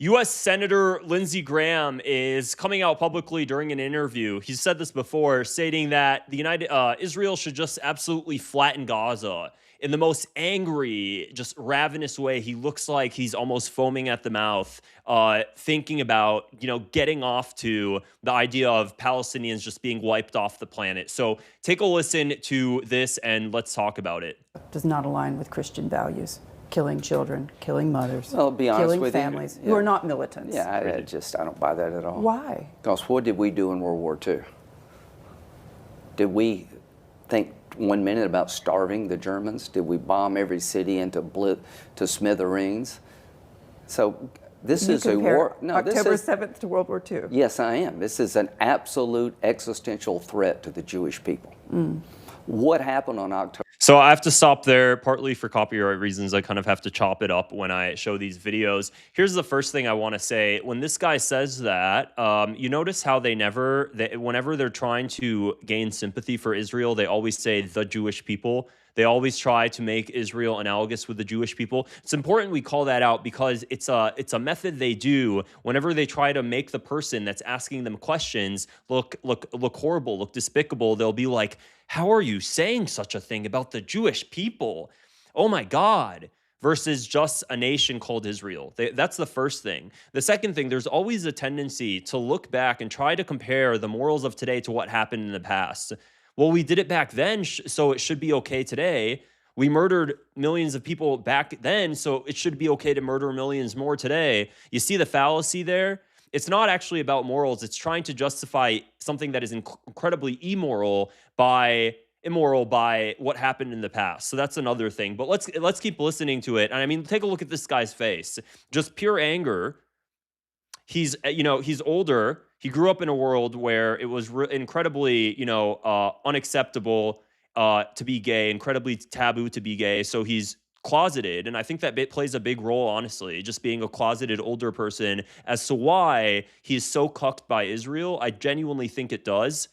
U.S. Senator Lindsey Graham is coming out publicly during an interview. He's said this before, stating that Israel should just absolutely flatten Gaza in the most angry, just ravenous way. He looks like he's almost foaming at the mouth, thinking about getting off to the idea of Palestinians just being wiped off the planet. So take a listen to this and let's talk about it. Does not align with Christian values. Killing children, killing mothers, Well, be honest killing with families you. who are not militants. Yeah, I don't buy that at all. Why? Because what did we do in World War II? Did we think 1 minute about starving the Germans? Did we bomb every city into smithereens? So this is a war. No, October 7th to World War II. Yes, I am. This is an absolute existential threat to the Jewish people. What happened on October? So I have to stop there, partly for copyright reasons. I kind of have to chop it up when I show these videos. Here's the first thing I want to say. When this guy says that, you notice how whenever they're trying to gain sympathy for Israel, they always say the Jewish people. They always try to make Israel analogous with the Jewish people. It's important we call that out because it's a method they do whenever they try to make the person that's asking them questions look horrible, look despicable. They'll be like, "How are you saying such a thing about the Jewish people? Oh my God." Versus just a nation called Israel. That's the first thing. The second thing, there's always a tendency to look back and try to compare the morals of today to what happened in the past. Well, we did it back then, so it should be okay today. We murdered millions of people back then, so it should be okay to murder millions more today. You see the fallacy there? It's not actually about morals. It's trying to justify something that is incredibly immoral by what happened in the past. So that's another thing. But let's keep listening to it. And I mean, take a look at this guy's face. Just pure anger. He's older. He grew up in a world where it was incredibly, unacceptable to be gay, incredibly taboo to be gay. So he's closeted, and I think that plays a big role, honestly, just being a closeted older person as to why he's so cucked by Israel. I genuinely think it does.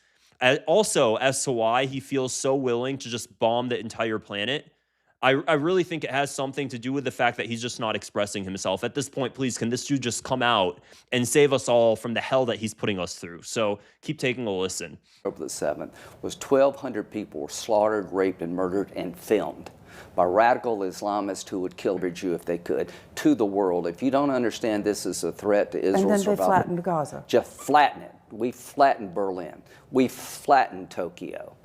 Also, as to why he feels so willing to just bomb the entire planet. I really think it has something to do with the fact that he's just not expressing himself. At this point, please, can this dude just come out and save us all from the hell that he's putting us through? So keep taking a listen. October the 7th was 1,200 people were slaughtered, raped, and murdered and filmed by radical Islamists who would kill every Jew if they could, to the world. If you don't understand this is a threat to Israel's And then survival, they flattened Gaza. Just flatten it. We flattened Berlin. We flattened Tokyo.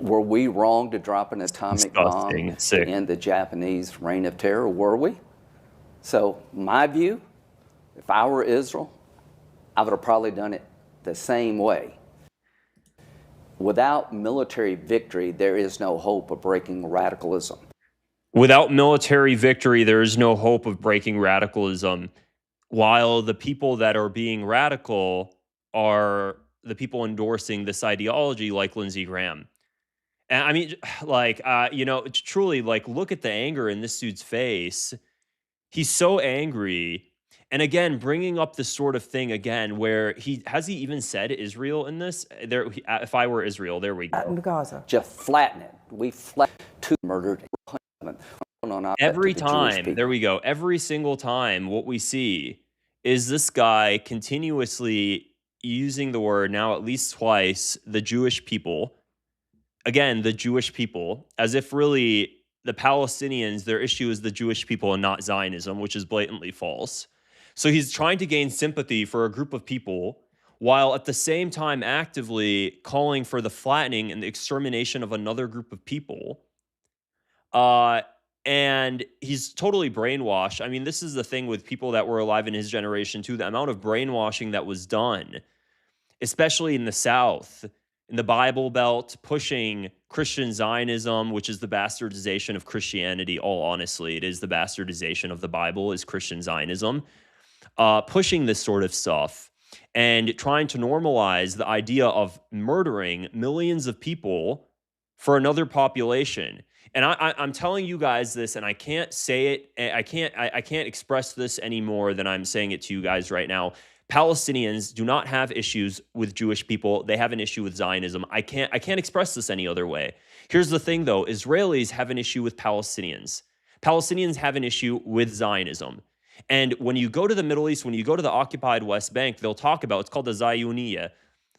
Were we wrong to drop an atomic bomb to end the Japanese reign of terror? Were we? So my view, if I were Israel, I would have probably done it the same way. Without military victory, there is no hope of breaking radicalism. Without military victory, there is no hope of breaking radicalism. While the people that are being radical are the people endorsing this ideology, like Lindsey Graham. And I mean, truly, look at the anger in this dude's face. He's so angry. And again, bringing up this sort of thing again, where he even said Israel in this? If I were Israel, there we go. Flatten Gaza. Just flatten it. We flatten two murdered. Every time, there we go. Every single time, what we see is this guy continuously using the word, now at least twice, the Jewish people. Again, the Jewish people, as if really the Palestinians, their issue is the Jewish people and not Zionism, which is blatantly false. So he's trying to gain sympathy for a group of people while at the same time actively calling for the flattening and the extermination of another group of people. And he's totally brainwashed. I mean, this is the thing with people that were alive in his generation too, the amount of brainwashing that was done, especially in the South, in the Bible Belt, pushing Christian Zionism, which is the bastardization of Christianity. All honestly, it is the bastardization of the Bible, is Christian Zionism. Pushing this sort of stuff and trying to normalize the idea of murdering millions of people for another population. And I'm telling you guys this, and I can't say it. I can't express this any more than I'm saying it to you guys right now. Palestinians do not have issues with Jewish people. They have an issue with Zionism. I can't express this any other way. Here's the thing, though. Israelis have an issue with Palestinians. Palestinians have an issue with Zionism. And when you go to the Middle East, when you go to the occupied West Bank, they'll talk about, it's called the Zionia.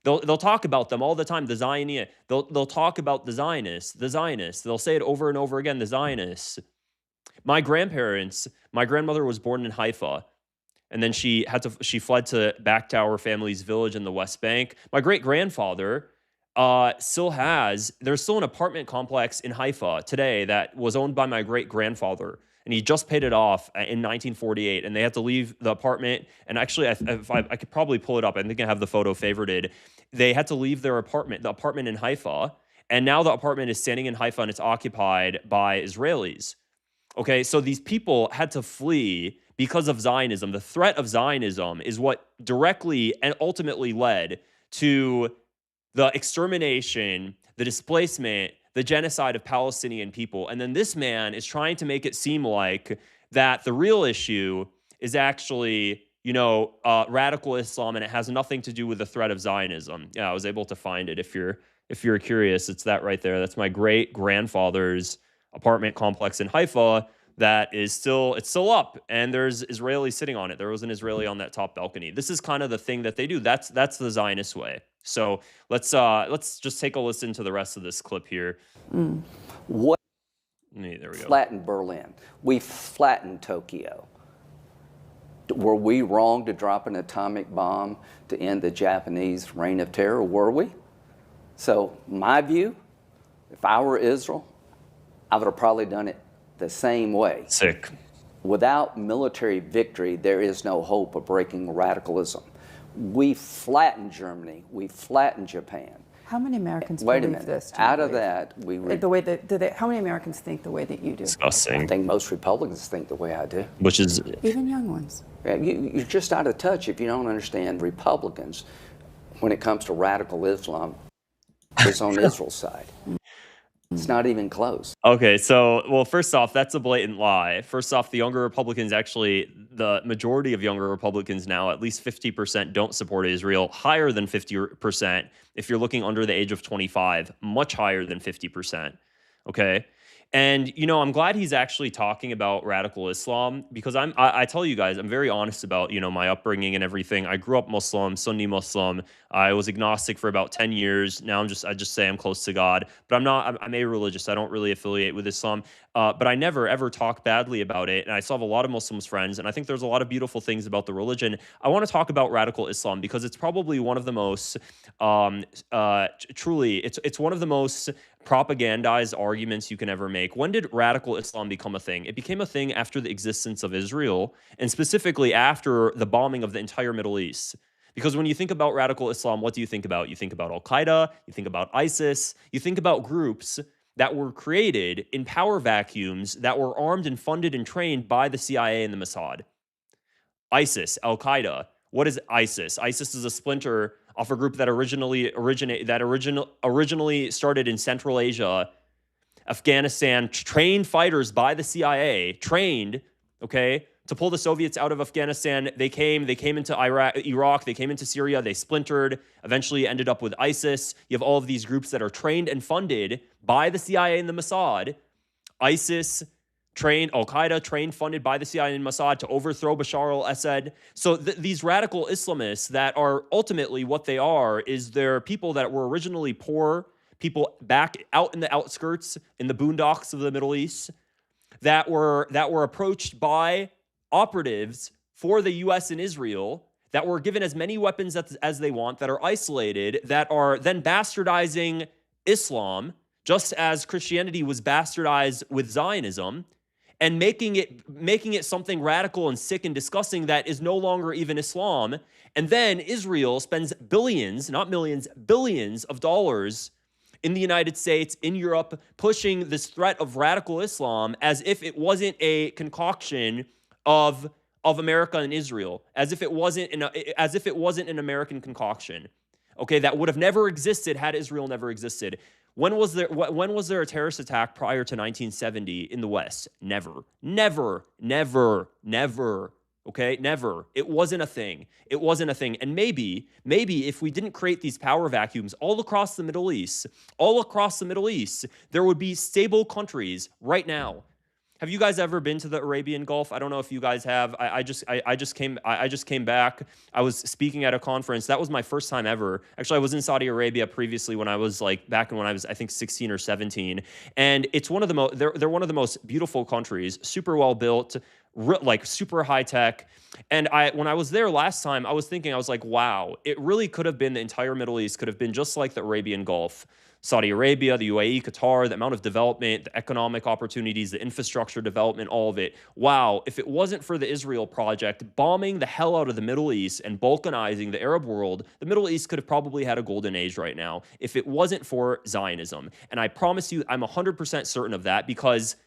They'll talk about them all the time, the Zionia. They'll talk about the Zionists, the Zionists. They'll say it over and over again, the Zionists. My grandmother was born in Haifa, and then she fled back to our family's village in the West Bank. My great grandfather there's still an apartment complex in Haifa today that was owned by my great grandfather, and he just paid it off in 1948. And they had to leave the apartment. And actually, I could probably pull it up. I think I have the photo favorited. They had to leave the apartment in Haifa, and now the apartment is standing in Haifa and it's occupied by Israelis. Okay, so these people had to flee because of Zionism. The threat of Zionism is what directly and ultimately led to the extermination, the displacement, the genocide of Palestinian people. And then this man is trying to make it seem like that the real issue is actually, radical Islam, and it has nothing to do with the threat of Zionism. Yeah, I was able to find it. If you're curious, it's that right there. That's my great grandfather's apartment complex in Haifa that is still up, and there's Israelis sitting on it. There was an Israeli on that top balcony. This is kind of the thing that they do. That's the Zionist way. So let's just take a listen to the rest of this clip here. What? There we go. Flatten Berlin. We flattened Tokyo. Were we wrong to drop an atomic bomb to end the Japanese reign of terror? Were we? So my view, if I were Israel, I would have probably done it the same way. Sick. Without military victory, there is no hope of breaking radicalism. We flattened Germany. We flattened Japan. How many Americans Wait a believe minute. this? Out of that, How many Americans think the way that you do? Disgusting. I think most Republicans think the way I do. Which is Even young ones. You're just out of touch if you don't understand Republicans when it comes to radical Islam. It's on Israel's side. It's not even close. Okay, first off, that's a blatant lie. First off, the younger Republicans, actually, the majority of younger Republicans now, at least 50%, don't support Israel. Higher than 50% if you're looking under the age of 25. Much higher than 50%. Okay? And, I'm glad he's actually talking about radical Islam, because I tell you guys, I'm very honest about, my upbringing and everything. I grew up Muslim, Sunni Muslim. I was agnostic for about 10 years. Now I just say I'm close to God, but I'm a-religious. I don't really affiliate with Islam. But I never, ever talk badly about it. And I still have a lot of Muslims friends, and I think there's a lot of beautiful things about the religion. I want to talk about radical Islam because it's probably one of the most, truly, it's one of the most propagandized arguments you can ever make. When did radical Islam become a thing? It became a thing after the existence of Israel, and specifically after the bombing of the entire Middle East. Because when you think about radical Islam, what do you think about? You think about Al-Qaeda, you think about ISIS, you think about groups that were created in power vacuums that were armed and funded and trained by the CIA and the Mossad. ISIS, Al-Qaeda. What is ISIS? ISIS is a splinter of a group that originally started in Central Asia, Afghanistan, trained fighters by the CIA, trained, okay, to pull the Soviets out of Afghanistan. They came into Iraq, they came into Syria, they splintered, eventually ended up with ISIS. You have all of these groups that are trained and funded by the CIA and the Mossad. ISIS trained, Al-Qaeda trained, funded by the CIA and Mossad to overthrow Bashar al-Assad. So these radical Islamists that are ultimately what they are is they're people that were originally poor, people back out in the outskirts, in the boondocks of the Middle East, that were approached by operatives for the U.S. and Israel, that were given as many weapons as they want, that are isolated, that are then bastardizing Islam, just as Christianity was bastardized with Zionism, and making it something radical and sick and disgusting that is no longer even Islam. And then Israel spends billions, not millions, billions of dollars in the United States, in Europe, pushing this threat of radical Islam as if it wasn't a concoction of America and Israel, as if it wasn't an American concoction. Okay, that would have never existed had Israel never existed. When was there a terrorist attack prior to 1970 in the West? Never. Okay, never. It wasn't a thing. And maybe if we didn't create these power vacuums all across the Middle East, there would be stable countries right now. Have you guys ever been to the Arabian Gulf? I don't know if you guys have. I just came back. I was speaking at a conference. That was my first time ever. Actually, I was in Saudi Arabia previously when I was like back when I was, I think, 16 or 17. And it's one of the most they're one of the most beautiful countries, super well built, like super high tech. And when I was there last time, I was thinking, I was like, wow, it really could have been, the entire Middle East could have been just like the Arabian Gulf. Saudi Arabia, the UAE, Qatar, the amount of development, the economic opportunities, the infrastructure development, all of it. Wow, if it wasn't for the Israel project bombing the hell out of the Middle East and balkanizing the Arab world, the Middle East could have probably had a golden age right now if it wasn't for Zionism. And I promise you, I'm 100% certain of that, because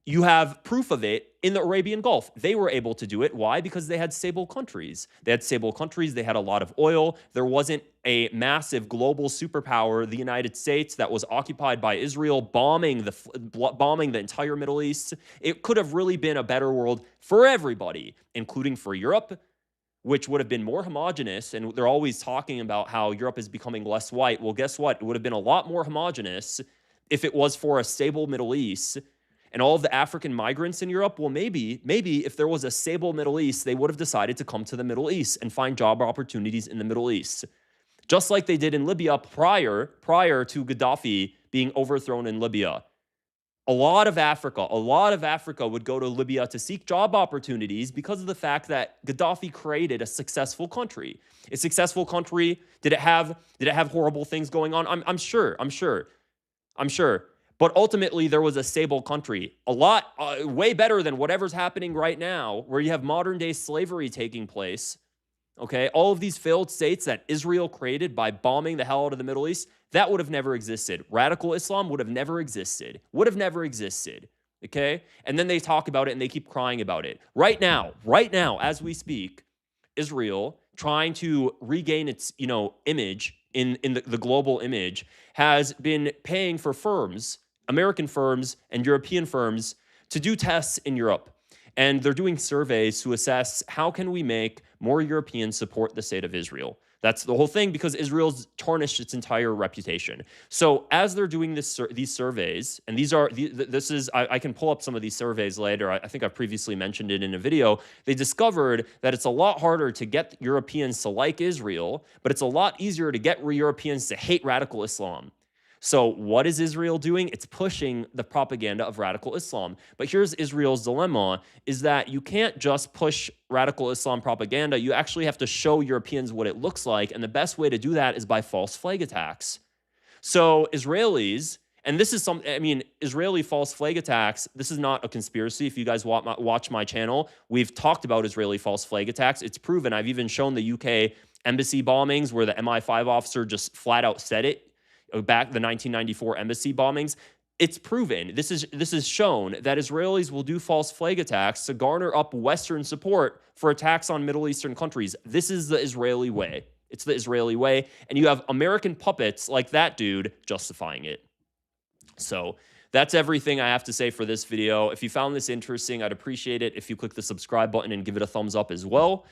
you have proof of it in the Arabian Gulf. They were able to do it. Why? Because they had stable countries. They had stable countries. They had a lot of oil. There wasn't a massive global superpower, the United States, that was occupied by Israel, bombing the entire Middle East. It could have really been a better world for everybody, including for Europe, which would have been more homogenous. And they're always talking about how Europe is becoming less white. Well, guess what? It would have been a lot more homogenous if it was for a stable Middle East. And all of the African migrants in Europe, well, maybe if there was a stable Middle East, they would have decided to come to the Middle East and find job opportunities in the Middle East. Just like they did in Libya prior to Gaddafi being overthrown in Libya. A lot of Africa would go to Libya to seek job opportunities because of the fact that Gaddafi created a successful country. A successful country, did it have horrible things going on? I'm sure. But ultimately, there was a stable country, a lot, way better than whatever's happening right now, where you have modern day slavery taking place. Okay, all of these failed states that Israel created by bombing the hell out of the Middle East, that would have never existed. Radical Islam would have never existed. Okay, and then they talk about it and they keep crying about it. Right now, as we speak, Israel, trying to regain its, image in the global image, has been paying for firms, American firms and European firms, to do tests in Europe. And they're doing surveys to assess how can we make more Europeans support the state of Israel. That's the whole thing, because Israel's tarnished its entire reputation. So as they're doing these surveys, and I can pull up some of these surveys later. I think I've previously mentioned it in a video. They discovered that it's a lot harder to get Europeans to like Israel, but it's a lot easier to get Europeans to hate radical Islam. So what is Israel doing? It's pushing the propaganda of radical Islam. But here's Israel's dilemma, is that you can't just push radical Islam propaganda. You actually have to show Europeans what it looks like. And the best way to do that is by false flag attacks. So Israelis, and this is Israeli false flag attacks, this is not a conspiracy. If you guys watch my channel, we've talked about Israeli false flag attacks. It's proven. I've even shown the UK embassy bombings where the MI5 officer just flat out said it. Back the 1994 embassy bombings, it's proven. This is shown that Israelis will do false flag attacks to garner up Western support for attacks on Middle Eastern countries. This is the Israeli way. It's the Israeli way, and you have American puppets like that dude justifying it. So that's everything I have to say for this video. If you found this interesting, I'd appreciate it if you click the subscribe button and give it a thumbs up as well.